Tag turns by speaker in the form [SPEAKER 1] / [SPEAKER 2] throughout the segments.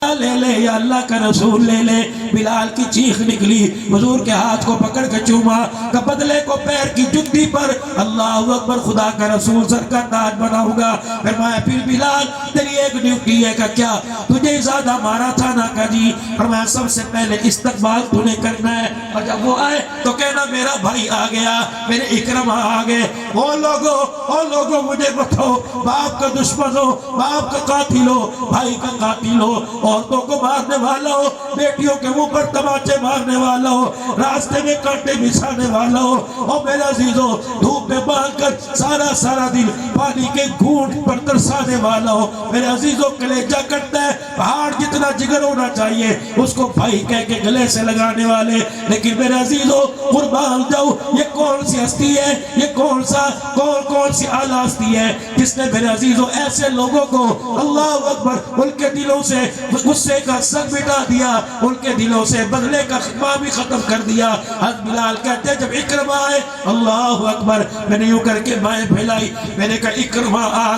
[SPEAKER 1] لے لے یا اللہ کا رسول لے لے۔ بلال کی چیخ نکلی، حضور کے ہاتھ کو پکڑ کے چوما، کہ بدلے کو پیر کی جُتی پر اللہ اکبر خدا کا رسول سر کا تاج بناؤں گا۔ فرمایا پھر بلال تیری ایک ڈیوٹی ہے کہ کیا تجھے زیادہ مارا تھا نا کہ جی؟ فرمایا سب سے پہلے استقبال تو نے کرنا ہے، اور جب وہ آئے تو کہنا میرا بھائی آ گیا، میرے اکرمہ آ گئے۔ وہ لوگوں مجھے بتاؤ، باپ کا دشمن ہو، باپ کا قاتل ہو، بھائی کا قاتل ہو، عورتوں کو مارنے والا ہو، بیٹیوں کے منہ پر تماچے مارنے والا ہو، راستے میں کانٹے بچھانے والا ہو، اور میرے عزیزو دھوپ میں باندھ کر سارا دن پانی کے گھونٹ پر ترسانے والا ہو، میرے عزیزو کلیجہ کٹتا ہے، پہاڑ جتنا جگر ہونا چاہیے اس کو بھائی کہہ کے گلے سے لگانے والے۔ لیکن میرے عزیزو قربان جاؤ، یہ کون سی ہستی ہے، یہ کون سی اعلیٰ ہستی ہے جس نے میرے عزیزو ایسے لوگوں کو اللہ اکبر ان کے دلوں سے غصے کا سگ مٹا دیا، ان کے دلوں سے بدلے کا خطبہ بھی ختم کر دیا۔ حضرت بلال کہتے ہیں جب اکرمہ آئے اللہ اکبر، میں نے یوں کر کے بائیں پھیلائی، میں نے کہا اکرمہ آ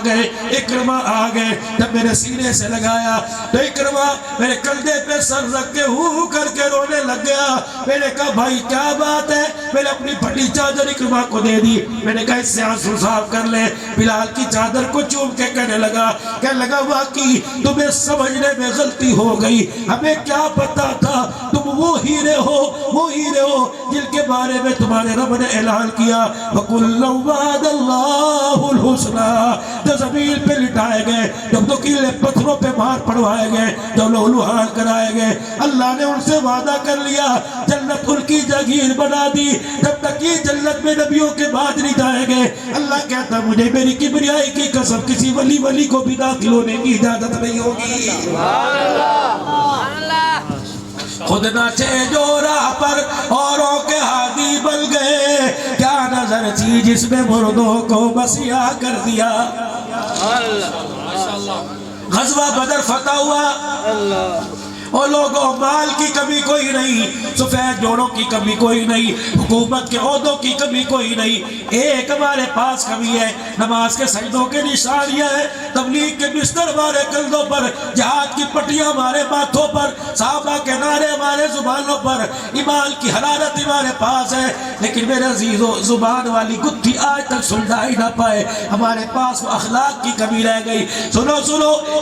[SPEAKER 1] گئے۔ جب میرے سینے سے لگایا تو اکرمہ میرے کندھے پہ سر رکھ کے ہو کر کے رونے لگ گیا۔ میں نے کہا بھائی کیا بات ہے؟ میں نے اپنی پھٹی چادر اکرمہ کو دے دی، میں نے کہا اس سے آنسو صاف کر لے۔ بلال کی چادر کو چوم کے کہنے لگا واقعی تمہیں سمجھنے میں غلطی ہو گئی، ہمیں کیا پتا تھا تم وہ ہیرے ہو جن کے بارے میں تمہارے رب نے اعلان کیا وَكُلًّا وَعَدَ اللَّهُ الْحُسْنَى۔ جو زمین پہ لٹائے گئے، جب نوکیلے پتھروں پہ مار پڑوائے گئے، جو لہولہان کرائے گئے، اللہ نے ان سے وعدہ کر لیا جنت ان کی جاگیر بنا دی۔ جب تک یہ جنت میں نبیوں کے بعد نہیں جائیں گے، اللہ کہتا مجھے میری کبریائی کی قسم کسی ولی کو بھی داخل ہونے کی اجازت نہیں ہوگی۔ خود ناچے جو راہ پر اوروں کے ہادی بن گئے، کیا نظر تھی جس میں مردوں کو مسیحا کر دیا۔ غزوہ بدر فتح ہوا، اور لوگوں مال کی کمی کوئی نہیں، سفید جوڑوں کی کمی کوئی نہیں، حکومت کے عہدوں کی کمی کوئی نہیں، ایک ہمارے پاس کمی ہے، نماز کے سجدوں کے نشانیاں ہیں، تبلیغ کے بستر ہمارے کندھوں پر، جہاد کی پٹیاں ہمارے ماتھوں پر، صحابہ کے نعرے ہمارے زبانوں پر، ایمان کی حرارت ہمارے پاس ہے، لیکن میرے عزیزو زبان والی گتھی آج تک سلجھا ہی نہ پائے، ہمارے پاس وہ اخلاق کی کمی رہ گئی۔ سنو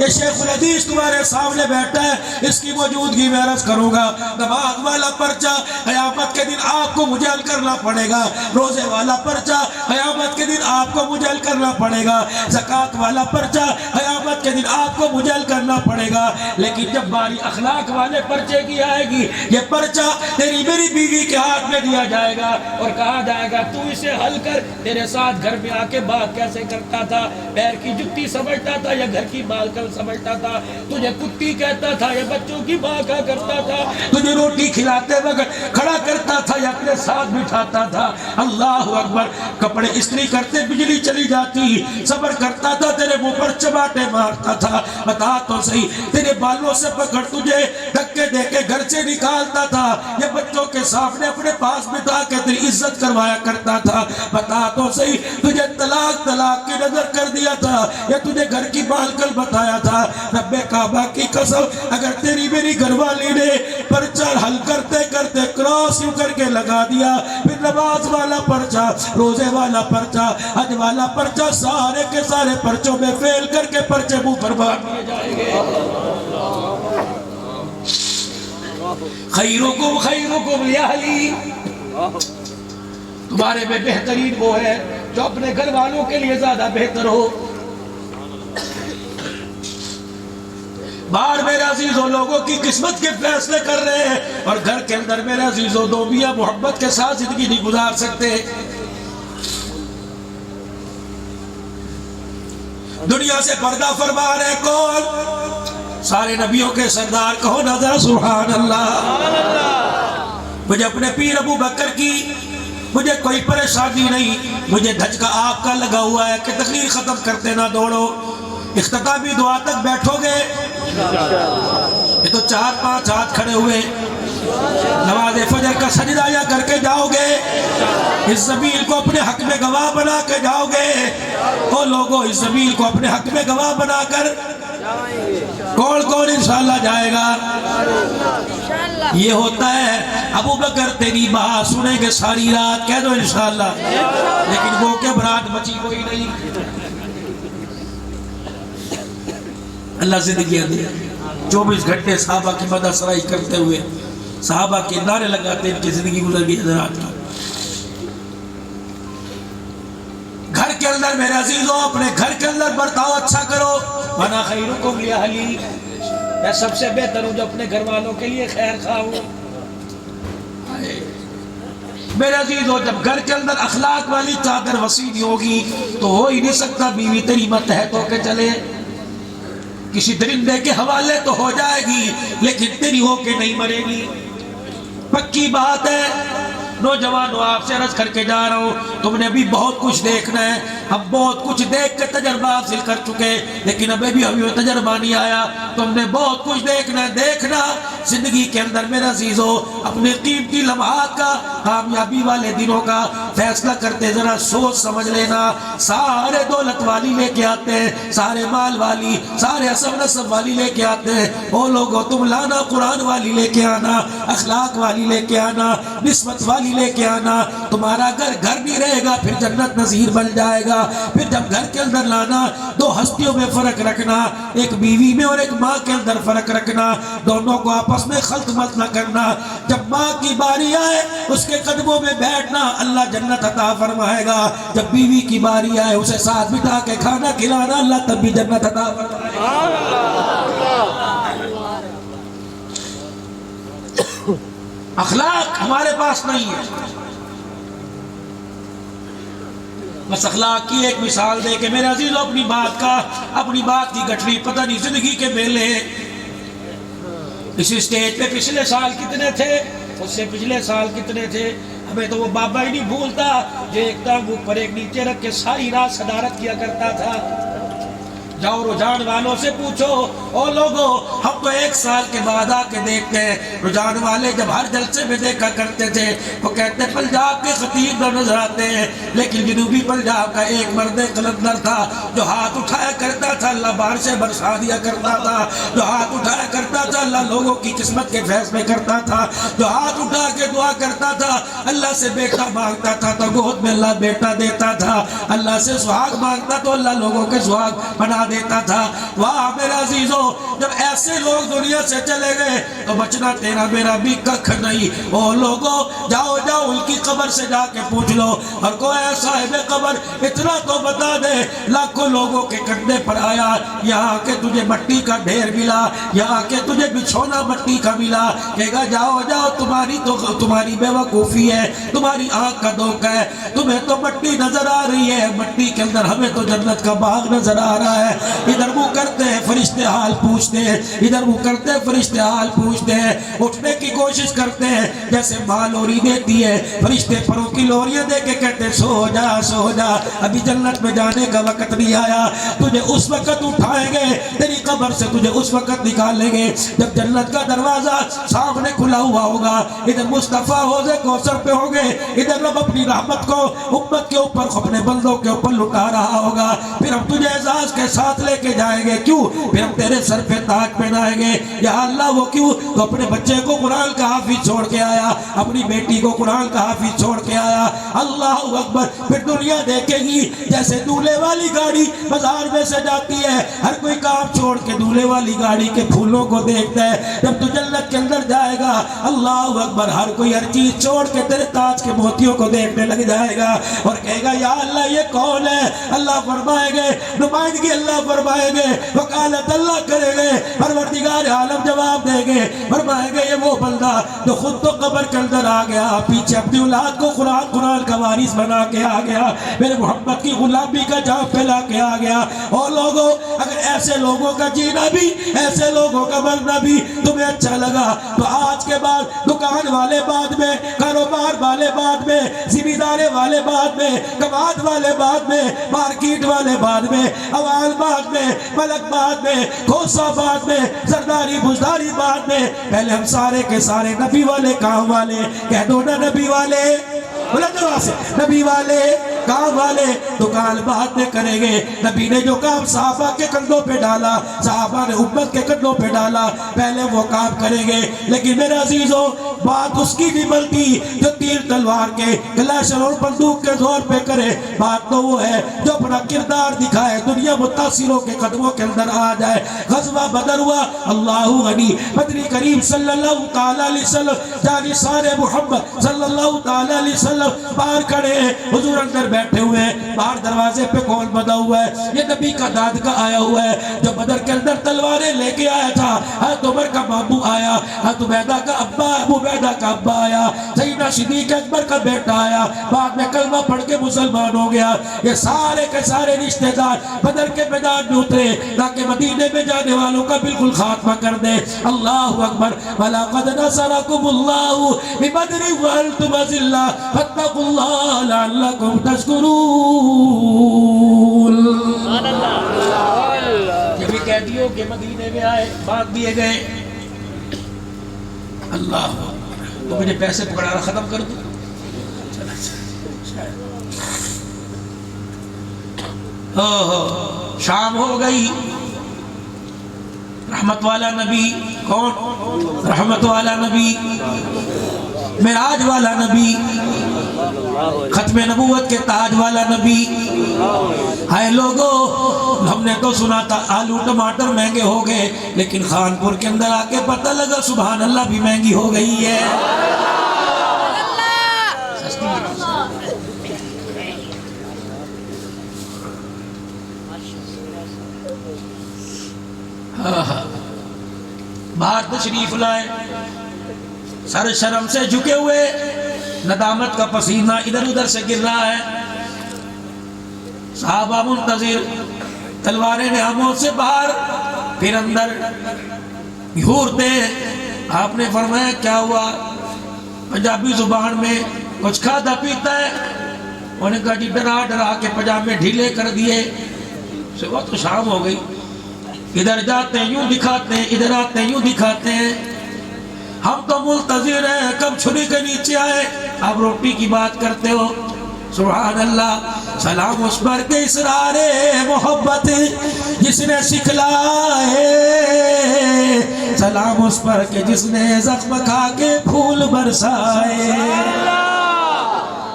[SPEAKER 1] یہ شیخ الحدیث تمہارے سامنے بیٹھا ہے، اس کی موجودگی میں عرض کروں گا، نماز والا پرچہ قیامت کے دن آپ کو مجھے حل کرنا پڑے گا، روزے والا پرچہ قیامت کے دن آپ کو مجھے حل کرنا پڑے گا، زکوٰۃ والا پرچہ قیامت کے دن آپ کو مجھے حل کرنا پڑے گا، لیکن جب باری اخلاق والے پرچے کی آئے گی، یہ پرچہ تیری میری بیوی کے ہاتھ میں دیا جائے گا اور کہا جائے گا تو اسے حل کر، تیرے ساتھ گھر میں آ کے بات کیسے کرتا تھا، پیر کی جُتی سمجھتا تھا یا گھر کی بالکل سمجھتا تھا، تجھے کتی کہتا تھا یا بچوں کی ماں کا کرتا تھا، تجھے روٹی کھلاتے وقت کھڑا کرتا تھا یا اپنے ساتھ بٹھاتا تھا۔ اللہ اکبر، کپڑے استری کرتے بجلی چلی جاتی، صبر کرتا تھا تیرے منہ پر چماٹے مارتا تھا، بتا تو صحیح تیرے بالوں سے پکڑ تجھے دھکے دے کے گھر سے نکالتا تھا یا بچوں کے سامنے اپنے پاس بٹھا کے تیری عزت کروایا کرتا تھا، بتا تو صحیح تجھے طلاق کی نظر کر دیا تھا یا تجھے گھر کی بالکل بتایا تھا۔ رب کعبہ کی قسم اگر تیری میری گھر والی نے پرچہ حل کرتے کرتے کراس یوں کر کے لگا دیا، پھر نماز والا پرچہ، روزے والا پرچہ، حج والا پرچہ، سارے کے سارے پرچوں میں فیل کر کے پرچے منہ پر مار دیے جائیں گے۔ خیرکم لأہلی، تمہارے میں بہترین وہ ہے جو اپنے گھر والوں کے لیے زیادہ بہتر ہو۔ باہر میرے عزیزوں لوگوں کی قسمت کے فیصلے کر رہے ہیں اور گھر کے اندر میرے عزیزوں دو میاں محبت کے ساتھ زندگی نہیں گزار سکتے۔ دنیا سے پردہ فرما رہے کون؟ سارے نبیوں کے سردار، کہو نا ذرا سبحان اللہ۔ مجھے اپنے پیر ابو بکر کی مجھے کوئی پریشانی نہیں، مجھے دھچکا آپ کا لگا ہوا ہے کہ تقریر ختم کرتے نہ دوڑو، اختتامی دعا تک بیٹھو گے؟ یہ تو 4-5 ہاتھ کھڑے ہوئے، نماز فجر کا سجدہ یا کر کے جاؤ گے؟ اس زمین کو اپنے حق میں گواہ بنا کے جاؤ گے؟ او لوگوں اس زمین کو اپنے حق میں گواہ بنا کر کون کون انشاءاللہ جائے گا؟ یہ ہوتا ہے ابو بکر تیری بات سنیں گے ساری رات، کہہ دو انشاءاللہ، لیکن وہ کہ برات بچی کوئی نہیں۔ اللہ زندگیاں دے 24 گھنٹے صحابہ کی مدح سرائی کرتے ہوئے صحابہ کے نعرے لگاتے ان کی زندگی گزر گئی حضرات کی۔ گھر کے اندر میرے عزیزوں اپنے گھر کے اندر برتاؤ اچھا کرو، وَأَنَا خَيْرُكُمْ لِأَهْلِي، میں سب سے بہتر ہوں جو اپنے گھر والوں کے لیے خیر خواہ ہوں۔ میرے عزیزوں جب گھر کے اندر اخلاق والی چادر وسیع نہیں ہوگی تو ہو ہی نہیں سکتا بیوی تیری متحد ہو کے چلے، کسی درندے کے حوالے تو ہو جائے گی لیکن تیری ہو کے نہیں مرے گی، پکی بات ہے۔ نوجوانوں آپ سے عرض کر کے جا رہا ہوں، تم نے ابھی بہت کچھ دیکھنا ہے، ہم بہت کچھ دیکھ کے تجربہ حاصل کر چکے لیکن ابھی بھی ہمیں تجربہ نہیں آیا۔ تم نے بہت کچھ دیکھنا ہے، دیکھنا زندگی کے اندر میرے عزیزوں اپنے قیمتی لمحات کا، کامیابی والے دنوں کا فیصلہ کرتے ذرا سوچ سمجھ لینا۔ سارے دولت والی لے کے آتے ہیں، سارے مال والی، سارے حسب نسب والی لے کے آتے ہیں، وہ لوگوں تم لانا قرآن والی لے کے آنا، اخلاق والی لے کے آنا، نسبت والی لے کے آنا۔ تمہارا گھر گھر نہیں رہے گا پھر جنت نظیر بن جائے گا۔ پھر جب گھر کے اندر لانا دو ہستیوں میں فرق رکھنا، ایک بیوی میں اور ایک ماں کے اندر فرق رکھنا، دونوں کو آپس میں خلط مت نہ کرنا۔ جب ماں کی باری آئے اس کے قدموں میں بیٹھنا، اللہ جنت عطا فرمائے گا۔ جب بیوی کی باری آئے اسے ساتھ بٹھا کے کھانا کھلانا، اللہ تب بھی جنت عطا فرمائے گا۔ اخلاق ہمارے پاس نہیں ہے، بس اخلاق کی ایک مثال دے کہ میرے عزیزوں اپنی بات کی گٹھڑی پتہ نہیں زندگی کے میلے اسی سٹیج پہ پچھلے سال کتنے تھے، اس سے پچھلے سال کتنے تھے، ہمیں تو وہ بابا ہی نہیں بھولتا جو ایک ٹانگ اوپر ایک نیچے رکھ کے ساری رات صدارت کیا کرتا تھا۔ جاؤ رجحان والوں سے پوچھو، او لوگو ہم تو ایک سال کے بعد آ کے دیکھتے ہیں، رجحان والے جب ہر جلسے میں دیکھا کرتے تھے وہ کہتے پنجاب کے خطیب نظر آتے ہیں، لیکن جنوبی پنجاب کا ایک مرد قلندر تھا جو ہاتھ اٹھایا کرتا تھا اللہ بارشیں برسا دیا کرتا تھا، جو ہاتھ اٹھایا کرتا تھا اللہ لوگوں کی قسمت کے فیصلے کرتا تھا، جو ہاتھ اٹھا کے دعا کرتا تھا اللہ سے بیٹا مانگتا تھا تو گود میں اللہ بیٹا دیتا تھا، اللہ سے سہاگ مانگتا تو اللہ لوگوں کے سہاگ بنا دیتا تھا۔ واہ میرے عزیزوں جب ایسے لوگ دنیا سے چلے گئے تو بچنا تیرا میرا بھی ککھ نہیں۔ وہ لوگوں جاؤ ان کی قبر سے جا کے پوچھ لو، اور کوئی صاحب قبر اتنا تو بتا دے لاکھوں لوگوں کے کندھے پر آیا، یہاں کے تجھے مٹی کا ڈھیر ملا، یہاں کے تجھے بچھونا مٹی کا ملا، کہے گا جاؤ تمہاری بے وقوفی ہے، تمہاری آنکھ کا دھوکہ ہے، تمہیں تو مٹی نظر آ رہی ہے، مٹی کے اندر ہمیں تو جنت کا باغ نظر آ رہا ہے۔ ادھر وہ کرتے ہیں فرشتے حال پوچھتے ہیں، ادھر وہ کرتے ہیں فرشتے حال پوچھتے ہیں، اٹھنے کی کوشش کرتے ہیں جیسے ماں لوری دیتی ہے، فرشتے پروں کی لوریاں دے کے کہتے ہیں سو جا ابھی جنت میں جانے کا وقت نہیں آیا، تجھے اس وقت اٹھائیں گے، تیری قبر سے تجھے اس وقت نکالیں گے جب جنت کا دروازہ سامنے کھلا ہوا ہوگا، ادھر مصطفیٰ حوض کوثر پہ ہوں گے، ادھر رب اپنی رحمت کو امت کے اوپر اپنے بندوں کے اوپر لٹا رہا ہوگا، پھر ہم تجھے اعزاز کے ساتھ لے کے جائیں گے، کیوں؟ پھر ہم تیرے سر پہ تاج پہنائیں گے، یا اللہ وہ کیوں؟ تو اپنے بچے کو قرآن کا حافظ چھوڑ کے آیا، اپنی بیٹی کو قرآن کا حافظ چھوڑ کے آیا، اللہ اکبر۔ پھر دنیا دیکھے گی جیسے دولے والی گاڑی بازار میں سے جاتی ہے، ہر کوئی کام چھوڑ کے دولے والی گاڑی کے پھولوں کو دیکھتا ہے، جب تو جنت کے اندر جائے گا اللہ اکبر ہر کوئی ہر چیز چھوڑ کے تیرے تاج کے موتیوں کو دیکھنے لگ جائے گا اور کہے گا یا اللہ یہ کون ہے؟ اللہ فرمائے گے، نمائندگی اللہ فرمائے گے، وکالت اللہ کرے گے، پروردگار عالم جواب دے گے، فرمائے گے یہ وہ بندہ جو خود تو قبر کے اندر آ گیا، پیچھے اپنی اولاد کو قرآن کا وارث بنا کے آ گیا، میرے محمد کی غلامی کا جام پھیلا کے آ گیا۔ اور لوگوں اگر ایسے لوگوں کا جینا بھی، ایسے لوگوں کا مرنا بھی تمہیں اچھا لگا تو آج کے بعد دکان والے بعد میں، کاروبار والے بعد میں، ذمہ داری والے بعد میں، کماد والے بعد میں، مارکیٹ والے بعد میں، اوال بعد میں، ملک بعد میں، کھوسا بعد میں، زرداری بزداری بعد میں، پہلے ہم سارے کے سارے نبی والے کام والے، کہہ دو نا نبی والے، بلند آواز سے نبی والے کام والے تو کام بعد میں کریں گے. نبی نے جو کام صحابہ کے کندھوں پہ ڈالا، صحابہ نے امت کے کندھوں پہ ڈالا، پہلے وہ کام کریں گے. لیکن میرے عزیزوں بات اس کی نہیں بنتی جو تیر تلوار کے کلاشن اور بندوق کے زور پہ کرے. بات تو وہ ہے جو اپنا کردار دکھائے، دنیا متاثروں کے قدموں کے اندر آ جائے. غزوہ بدر ہوا، اللہ غنی، بدری کریم صلی اللہ تعالی علیہ وسلم جانی سارے محمد صلی اللہ تعالی علیہ وسلم باہر کھڑے ہیں، حضور اندر بیٹھے ہوئے ہیں. باہر دروازے پہ کون بندہ ہوا ہے؟ یہ نبی کا داد کا آیا ہوا ہے جو بدر کے اندر تلواریں لے کے آیا تھا. حضرت عمر کا بابو آیا، حضرت عبیدہ کا ابا، ابو عبیدہ کا ابا آیا، سیدنا صدیق اکبر کا بیٹا آیا، بعد میں کلمہ پڑھ کے مسلمان ہو گیا. یہ سارے کے سارے رشتہ دار بدر کے میدان میں اترے تاکہ مدینے میں جانے والوں کا بالکل خاتمہ کر دے. اللہ اکبر. وَلَقَدْ نَصَرَكُمُ اللَّهُ بِبَدْرٍ وَأَنْتُمْ أَذِلَّةٌ فَاتَّقُوا اللَّهَ لَعَلَّكُمْ تَشْكُرُونَ. یہ بھی کہہ دیو کہ مدینے میں آئے، باندھ دیے گئے. اللہ تو مجھے پیسے پکڑانا ختم کر دو. شام ہو گئی. رحمت والا نبی کون؟ رحمت والا نبی، معراج والا نبی، ختم نبوت کے تاج والا نبی. ہائے لوگو، ہم نے تو سنا تھا آلو ٹماٹر مہنگے ہو گئے، لیکن خانپور کے اندر آ کے پتہ لگا سبحان اللہ بھی مہنگی ہو گئی ہے. باہر تشریف لائے، سر شرم سے جھکے ہوئے، ندامت کا پسینہ ادھر ادھر سے گر رہا ہے. صحابہ منتظر، تلواریں نعموں سے باہر پھر اندر گھورتے. آپ نے فرمایا کیا ہوا؟ پنجابی زبان میں کچھ کھاتا پیتا ہے. انہوں نے کہا جی ڈرا ڈرا کے پجامے ڈھیلے کر دیے. صبح تو شام ہو گئی، ادھر جاتے ہیں یوں دکھاتے ہیں، ادھر آتے ہیں یوں دکھاتے ہیں. ہم تو منتظر ہیں کب چھری کے نیچے آئے. آپ روٹی کی بات کرتے ہو. سبحان اللہ. سلام اس پر کے اسرار محبت جس نے سکھلائے، سلام اس پر کے جس نے زخم کھا کے پھول برسائے.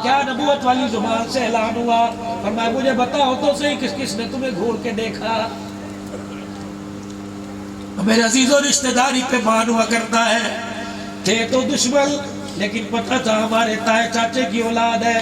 [SPEAKER 1] کیا نبوت والی زبان سے اعلان ہوا. فرمایا مجھے بتاؤ تو صحیح کس کس نے تمہیں گھور کے دیکھا. میرے عزیزوں رشتہ داری پہ مان ہوا کرتا ہے. تھے تو دشمن لیکن پتہ تھا ہمارے تائے چاچے کی اولاد ہے.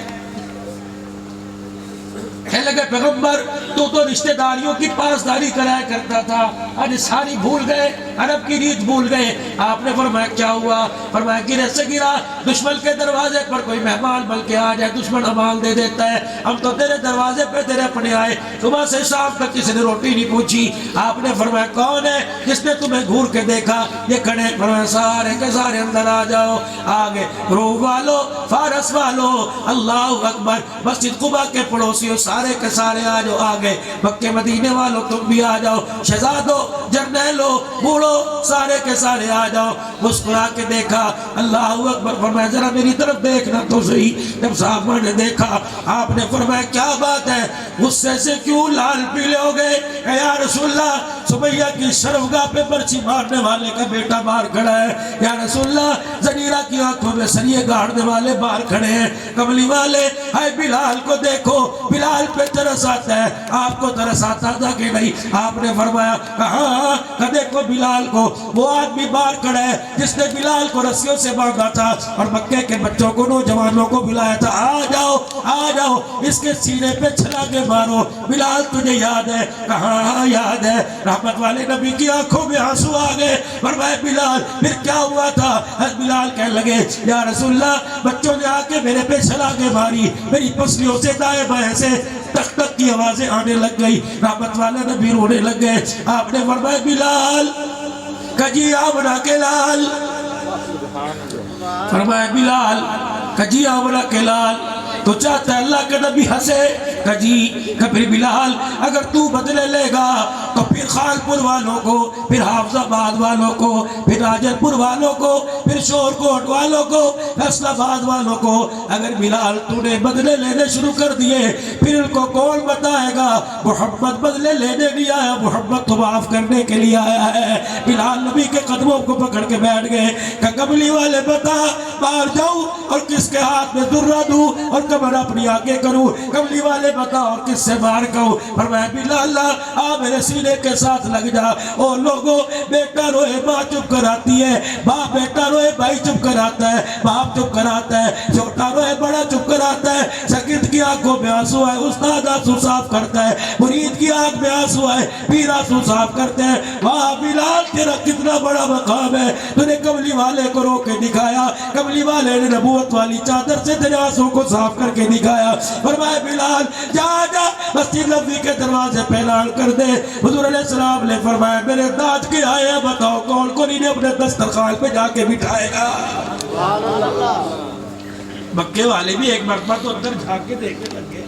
[SPEAKER 1] کہنے لگے پیغمبر تو رشتہ داریوں کی پاسداری کرایا کرتا تھا، آج ساری بھول گئے، عرب کی ریت بھول گئے. آپ نے فرمایا کیا ہوا؟ فرمایا گرے سے گرا دشمن کے دروازے پر کوئی مہمان بلکہ آ جائے دشمن امال دے دیتا ہے. ہم تو تیرے دروازے پہ تیرے اپنے آئے، صبح سے شام تک کسی نے روٹی نہیں پوچھی. آپ نے فرمایا کون ہے جس نے تمہیں گھور کے دیکھا؟ یہ کھڑے. فرمایا سارے کے سارے اندر آ جاؤ. آگے روم والو، فارس والو، اللہ اکبر، مسجد قباء کے پڑوسیوں سارے کے سارے آ جاؤ. آگے مکے مدینے والو تم بھی آ جاؤ. شہزادو، جرنیلو، بوڑھو، سارے کے سارے آ جاؤ. مسکرا کے دیکھا. اللہ اکبر. فرمایا ذرا میری طرف دیکھنا تو صحیح. جب صحابہ نے دیکھا آپ نے فرمایا کیا بات ہے، غصے سے کیوں لال پیلے ہو گئے؟ اے یا رسول اللہ، سمیہ کی شرفگاہ پہ برچی مارنے والے کا بیٹا باہر کھڑا ہے. یا رسول اللہ، زنیرہ کی آنکھوں میں سریے گاڑنے والے باہر کھڑے ہیں. کملی والے، اے بلال کو دیکھو، بلال پہ ترس آتا ہے. آپ کو ترس آتا تھا کہ نہیں؟ آپ نے فرمایا کہاں کہ دیکھو بلال کو. وہ آدمی باہر کھڑا ہے جس نے بلال کو رسیوں سے باندھا تھا اور مکے کے بچوں کو، نوجوانوں کو بلایا تھا آ جاؤ آ جاؤ، اس کے سینے پہ چھلاگے مارو. بلال تجھے یاد ہے؟ کہاں یاد ہے. رحمت والے نبی کی آنکھوں میں آنسو آ گئے. فرمایا بلال پھر کیا ہوا تھا؟ بلال کہنے لگے یا رسول اللہ، بچوں نے آ کے میرے پہ چھلاگے ماری، میری پسلیوں سے دائیں بائیں سے ٹک ٹک کی آوازیں آنے لگ گئی. رحمت والے نبی رونے لگ گئے. آپ نے فرمایا بلال کجی آمنا کے لال. فرمایا بلال کجی آمنا کے لال، تو چاہتا ہے اللہ کے نبی ہنسے. کجی کہ پھر بلال اگر تو بدلے لے گا تو پھر خانپور والوں کو، پھر حافظ آباد والوں کو، پھر راجن پور والوں کو، پھر شور کوٹ والوں کو، فیصل آباد والوں کو، اگر بلال تو نے بدلے لینے شروع کر دیے پھر ان کو کون بتائے گا محمد بدلے لینے نہیں آیا، محمد تو معاف کرنے کے لیے آیا ہے۔ بلال نبی کے قدموں کو پکڑ کے بیٹھ گئے کہ کملی والے بتا باہر جاؤں اور کس کے ہاتھ میں درہ دوں اور کمر اپنی آگے کروں، کملی والے بتا اور کس سے باہر کہوں۔ فرمایا بلال آ میرے سینے کے ساتھ لگ جا۔ او لوگوں، بیٹا روئے ماں چپ کراتی ہے، باپ بیٹا روئے بھائی چپ کراتا ہے، باپ چپ کراتا ہے، چھوٹا روئے بڑا چپ کراتا ہے، شاگرد کی آنکھوں میں آنسو ہے استاد آنسو صاف کرتا ہے، مرید کی آنکھ میں آنسو ہے پیر آنسو صاف کرتے ہیں۔ واہ بلال تیرا کتنا بڑا مقام ہے، تو نے کملی والے کو رو کے دکھایا، کملی والے نے نبوت والی چادر سے تیرے آنسو کو صاف کر کے دکھایا۔ فرمایا بلال جا جا مسجد نبوی کے دروازے پہ اعلان کر دے۔ حضور علیہ السلام نے فرمایا میرے داد کے آئے ہیں، بتاؤ کون کون انہیں اپنے دسترخوان پہ جا کے بٹھائے گا۔ مکے والے بھی ایک مرتبہ تو اندر جھانک کے دیکھنے لگے،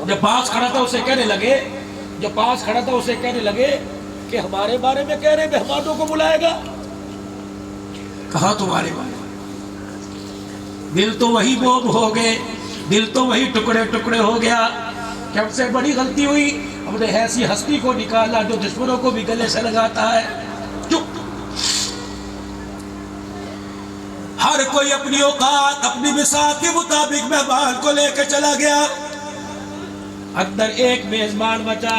[SPEAKER 1] جب پاس کھڑا تھا اسے کہنے لگے کہ ہمارے بارے میں کہہ رہے مہمانوں کو بلائے گا، کہا تمہارے بارے دل تو وہی بوم ہو گئے، دل تو وہی ٹکڑے ٹکڑے ہو گیا کہ ہم سے بڑی غلطی ہوئی، ہم نے ایسی ہستی کو نکالا جو دشمنوں کو بھی گلے سے لگاتا ہے۔ چپ، ہر کوئی اپنی اوقات اپنی بساط کے مطابق مہمان کو لے کے چلا گیا۔ اندر ایک میزبان بچا،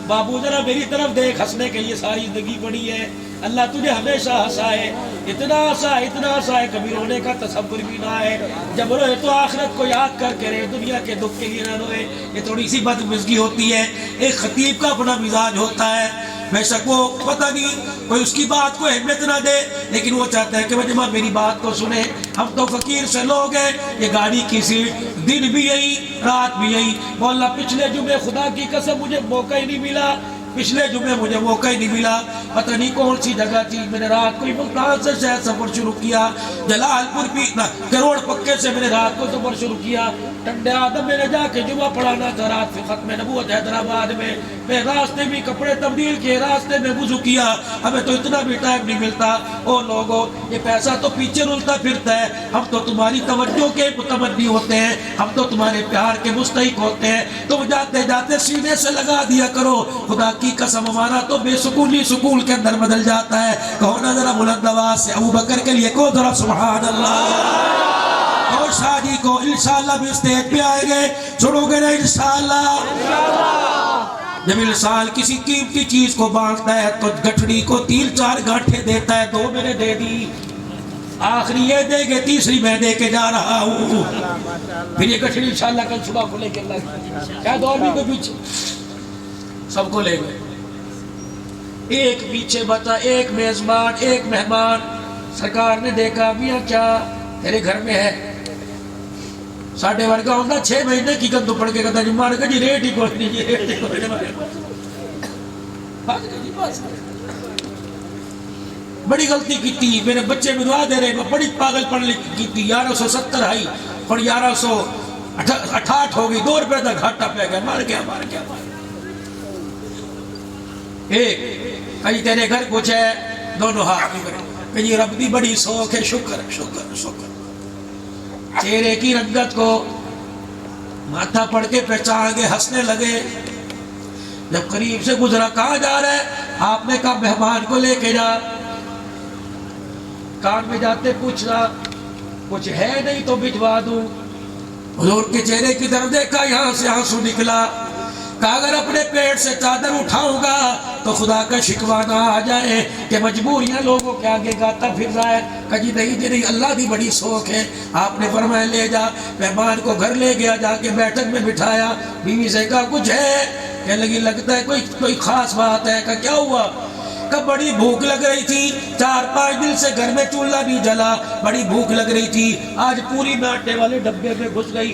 [SPEAKER 1] بابو ذرا میری طرف دیکھ، ہنسنے کے لیے ساری زندگی پڑی ہے، اللہ تجھے ہمیشہ ہنسائے، اتنا ہنسائے کبھی رونے کا تصور بھی نہ ہے، جب روئے تو آخرت کو یاد کر کے رہے، دنیا کے دکھ کے لیے نہ روئے۔ یہ تھوڑی سی بدمزگی ہوتی ہے، ایک خطیب کا اپنا مزاج ہوتا ہے، بے شک وہ پتہ نہیں کوئی اس کی بات کو اہمیت نہ دے، لیکن وہ چاہتا ہے کہ مجمع میری بات کو سنے۔ ہم تو فقیر سے لوگ ہیں، یہ گاڑی کی سیٹ دن بھی یہی رات بھی یہی، مولا پچھلے جمعے خدا کی قسم مجھے موقع ہی نہیں ملا، پچھلے جمعے مجھے موقع ہی نہیں ملا، پتہ نہیں کون سی جگہ تھی، میں نے رات کو ملتان سے شہر سفر شروع کیا، جلال پور بھی کروڑ پکے سے میں نے رات کو سفر شروع کیا، ٹنڈے آدم میں نے جا کے جمعہ پڑھانا تھا، رات سے ختم نبوت حیدرآباد میں راستے بھی کپڑے تبدیل کیے، راستے میں وضو کیا، ہمیں تو اتنا بھی ٹائم نہیں ملتا۔ او لوگوں، یہ پیسہ تو پیچھے رلتا پھرتا ہے، ہم تو تمہاری توجہ کے متمنی ہوتے ہیں، ہم تو تمہارے پیار کے مستحق ہوتے ہیں، تم جاتے جاتے سینے سے لگا دیا کرو، خدا کی قسم ہمارا تو بے سکونی سکون کے اندر بدل جاتا ہے۔ کہو نا ذرا بلند آواز سے ابو بکر کے لیے کہو ذرا سبحان اللہ۔ اور شادی کو انشاءاللہ بھی اسٹیج پہ آئے گے، چھوڑو گے نا انشاءاللہ۔ جب انسان کسی قیمتی چیز کو باندھتا ہے تو گٹھڑی کو 3-4 گانٹھیں دیتا ہے، 2 میں نے دے دی، آخری یہ دے گے، تیسری میں دے کے جا رہا ہوں، پھر یہ گٹھڑی انشاءاللہ کل صبح کو لے کے اللہ کیا دور بھی کو پیچھے سب کو لے گئے، ایک پیچھے بچا، ایک میزبان، ایک مہمان۔ سرکار نے دیکھا میاں کیا تیرے گھر میں ہے، ساڑھے ورگا ہوندہ 6 مہینے کی گندو پڑھ کے کہتا جمعہ رکھا جی ریٹ ہی کوئی نہیں، جی ریٹ ہی کوئی نہیں، بڑی غلطی کی تھی، میرے بچے میں دعا دے رہے ہیں، بڑی پاگل پڑھ کی تھی، 1170 آئی اور 1168 ہو گئی، 2 روپے تک گھاٹا پہ گیا، مار گیا۔ ایک کہیں تیرے گھر کچھ ہے، دونوں ہاتھ میں کریں، کہیں رب دی بڑی سوکھ ہے، شکر شکر۔ چہرے کی رنگت کو ماتھا پڑھ کے پہچان گئے، ہنسنے لگے۔ جب قریب سے گزرا، کہاں جا رہا ہے؟ آپ نے کہا مہمان کو لے کے جا۔ کان میں جاتے پوچھنا کچھ ہے نہیں تو بھجوا دوں۔ حضور کے چہرے کی طرف دیکھا، یہاں سے آنسو نکلا، کہا اگر اپنے پیٹ سے چادر اٹھاؤں گا تو خدا کا شکوہ نہ آ جائے کہ مجبوریاں لوگوں کے آگے گاتا پھر رہا ہے۔ کہا جی نہیں، اللہ دی بڑی سوکھ ہے۔ آپ نے فرمایا لے جا۔ مہمان کو گھر لے گیا، جا کے بیٹھک میں بٹھایا، بیوی سے کہا کچھ ہے؟ کہنے لگی لگتا ہے کوئی خاص بات ہے۔ کہا کیا ہوا؟ کہا بڑی بھوک لگ رہی تھی، 4-5 دن سے گھر میں چولہا نہیں جلا، بڑی بھوک لگ رہی تھی، آج پوری میں آٹے والے ڈبے میں گھس گئی،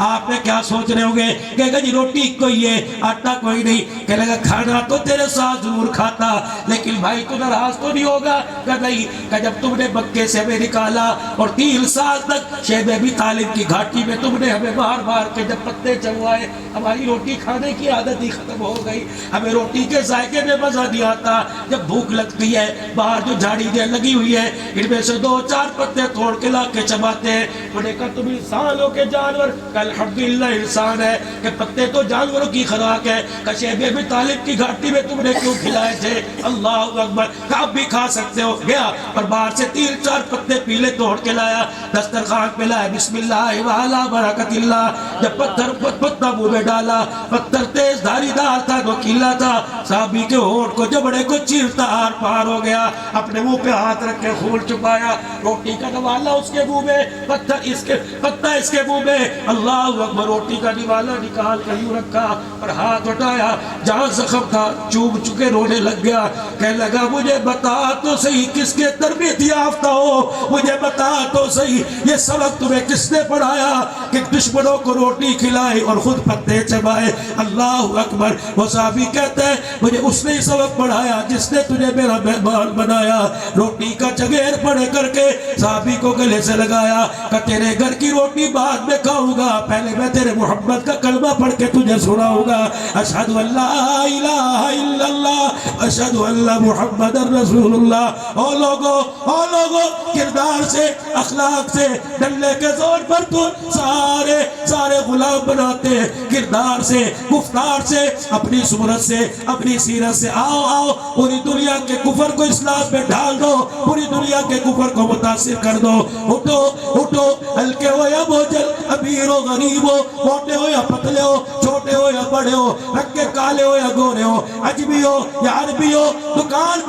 [SPEAKER 1] آپ نے کیا سوچ رہے ہوں گے؟ کہے گا جی روٹی کوئی ہے, آٹا کوئی نہیں. کہے گا کھانا تو تیرے ساتھ ضرور کھاتا, لیکن بھائی تو ناراض تو نہیں ہوگا؟ کہ نہیں, کہ جب تم نے مکے سے ہمیں نکالا اور 3 سال تک شیب ابی طالب کی گھاٹی میں تم نے ہمیں مار مار کے جب پتے چبوائے, ہماری روٹی کھانے کی عادت ہی ختم ہو گئی. ہمیں روٹی کے ذائقے میں مزہ نہیں آتا. جب بھوک لگتی ہے, باہر جو جھاڑی دے لگی ہوئی ہے ان میں سے 2-4 پتے توڑ کے لا کے چباتے ہیں. انہوں نے کہا تم انسان ہو کے جانور؟ کہ الحمدللہ انسان ہے. کہ پتے تو جانوروں کی خوراک ہے. کہ شیب ابی طالب کی گھاٹی میں تم نے کیوں کھلائے تھے؟ اللہ اکبر. کہ آپ بھی کھا سکتے ہو. گیا اور باہر سے 3-4 پتے پیلے توڑ کے لایا, دسترخوان پہ لایا, بسم اللہ وعلا برکت اللہ. جب پتہ منہ میں ڈالا, پتھر تیز دھاری دار تھا, نوکیلا تھا. صحابی کے ہونٹ کو جبڑے کو چیرتا آر پار ہو گیا. اپنے منہ پہ ہاتھ رکھ کے خون چھپایا. روٹی کا نوالا اس کے منہ میں, پتہ اس کے منہ میں. اللہ اکبر. روٹی کا نوالا نکال کر یوں رکھا اور ہاتھ اٹھایا, جہاں زخم تھا چوب چکے رونے لگ گیا. کہنے لگا مجھے بتا تو صحیح کس کے تربیت یافتہ ہو, مجھے بتا تو صحیح یہ سبق تمہیں کس نے پڑھایا کہ دشمنوں کو روٹی کھلائے اور خود پتے چبائے. اللہ اکبر. وہ صحابی کہتے ہیں مجھے اس نے ہی سبق پڑھایا جس نے تجھے میرا مہمان بنایا. روٹی کا چگیر پڑے کر کے صحابی کو گلے سے لگایا کہ تیرے گھر کی روٹی بعد میں کھاؤں گا, پہلے میں تیرے محمد کا کلمہ پڑھ کے تجھے سناؤں گا. اشہد ان لا الہ الا اللہ اشہد ان محمد رسول اللہ. او لوگو کردار سے, اخلاق سے, ڈلے کے زور پر تو سارے غلام بناتے ہیں. کردار سے, گفتار سے, اپنی صورت سے, اپنی سیرت سے. آؤ پوری دنیا کے کفر کو اسلام میں ڈال دو, پوری دنیا کے کفر کو متاثر کر دو. اٹھو ہلکے ہو یا بوجھل, امیر ہو غریب ہو, موٹے ہو یا پتلے ہو, چھوٹے ہو یا بڑے ہو, رنگ کے کالے ہو یا گورے ہو, عجمی ہو یا عربی ہو, دکان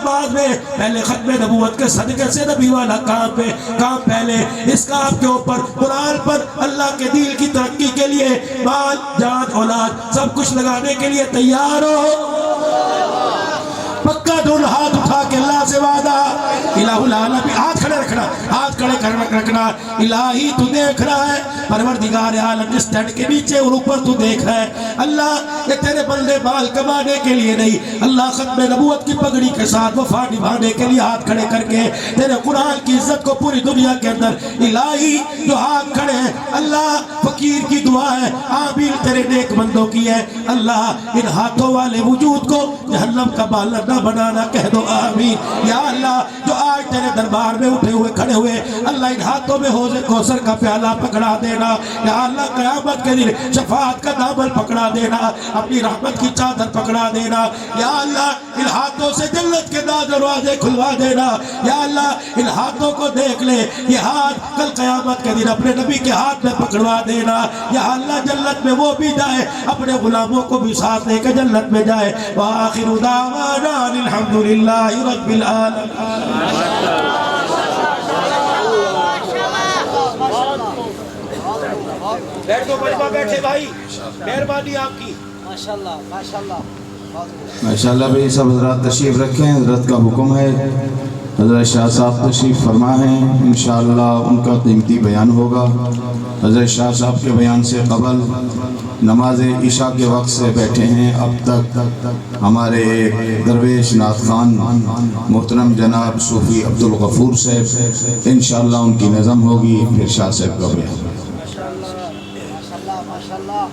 [SPEAKER 1] بعد میں, پہلے ختم نبوت کے صدقے سے نبی والا کام پہلے. اس کام کے اوپر, قرآن پر, اللہ کے دین کی ترقی کے لیے مال جان اولاد سب کچھ لگانے کے لیے تیار ہو. پکا دل ہاتھ اٹھا کے اللہ سے وعدہ, الہ العالمین. ہاتھ کھڑے رکھنا. الہی تو دیکھ رہا ہے, پروردگار عالم اس ٹینٹ کے نیچے اور اوپر تو دیکھ رہا ہے. اللہ یہ تیرے بندے بال کمانے کے لیے نہیں, اللہ ختم نبوت کی پگڑی کے ساتھ وفا نبھانے کے لیے ہاتھ کھڑے کر کے تیرے قرآن کی عزت کو پوری دنیا کے اندر. الہی جو ہاتھ کھڑے ہیں, اللہ فقیر کی دعا ہے, آمین تیرے نیک بندوں کی ہے. اللہ ان ہاتھوں والے وجود کو جہنم کا بالا نہ بنانا, کہہ دو آمین. یا اللہ جو آج تیرے دربار میں اٹھے ہوئے کھڑے ہوئے, اللہ ان ہاتھوں میں حوض کوثر کا پیالہ پکڑا دینا. یا اللہ قیامت کے دن شفاعت کا دامن پکڑا دینا, اپنی رحمت کی چادر پکڑا دینا. یا اللہ ان ہاتھوں سے جنت کے دروازے کھلوا دینا. یا اللہ ان ہاتھوں کو دیکھ لے, یہ ہاتھ کل قیامت کے دن اپنے نبی کے ہاتھ میں پکڑوا دینا. یا اللہ جنت میں وہ بھی جائے, اپنے غلاموں کو بھی ساتھ لے کے جنت میں جائے. وآخر دعوانا الحمدللہ رب العالمین. بیٹھ دو مجمع, بیٹھے بھائی, مہربانی آپ کی.
[SPEAKER 2] ماشاءاللہ بھائی سب حضرات تشریف رکھیں. حضرت کا حکم ہے, حضرت شاہ صاحب تشریف فرما ہیں, انشاءاللہ ان کا قیمتی بیان ہوگا. حضرت شاہ صاحب کے بیان سے قبل نماز عشاء کے وقت سے بیٹھے ہیں. اب تک ہمارے درویش نعت خوان محترم جناب صوفی عبدالغفور صاحب, انشاءاللہ ان کی نظم ہوگی, پھر شاہ صاحب کا بیان.
[SPEAKER 3] ماشاءاللہ.